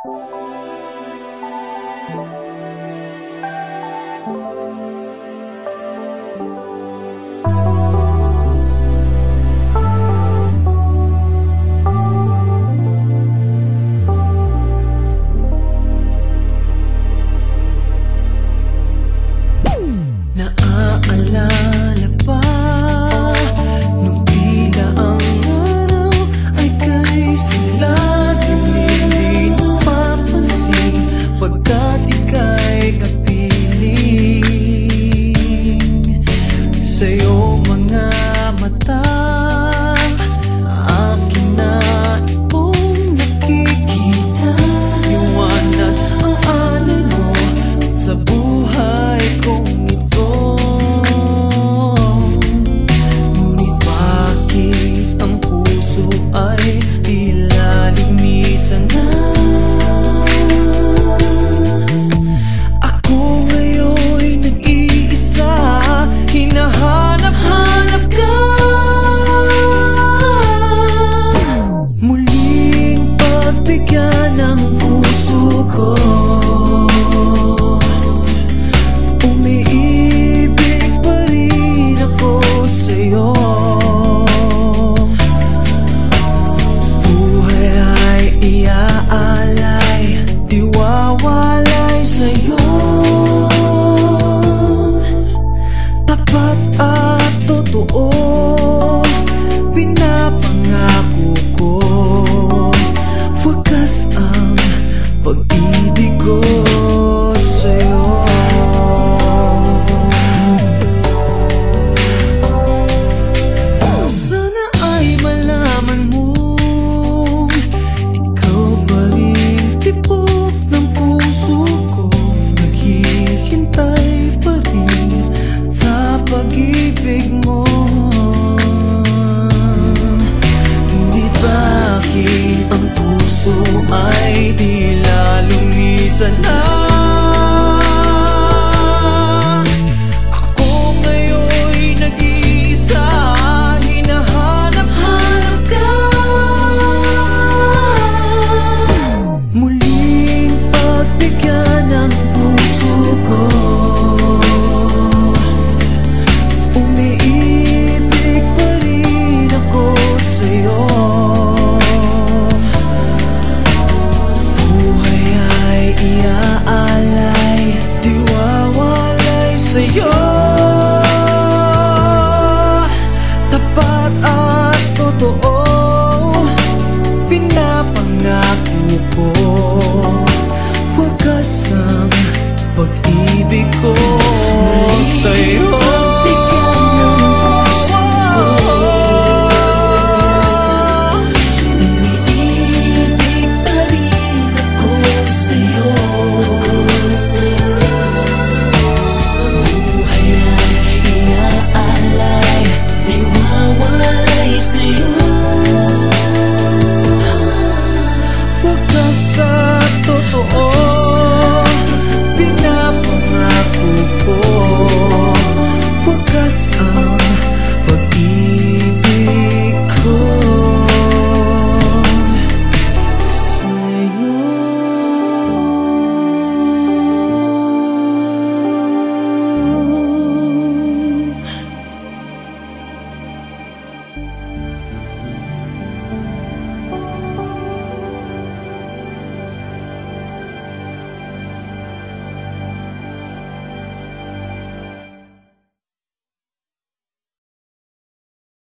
Naaalala pa nung tila ang araw ay kay sila, hindi napapansin pagkat ika'y kapiling. Sa'yo mga mata, akin na itong nakikita. Liwanag ang alay mo sa buhay kong pag-ibig mo. Ngunit bakit ang puso ay tila lumisan na? Ako ngayon'y nag-iisa, hinahanap-hanap ka. Muling pagbigyan ng puso ko. Sa'yo tapat at totoo, pinapangako ko wagas ang pag-ibig ko sa'yo. Sa totoo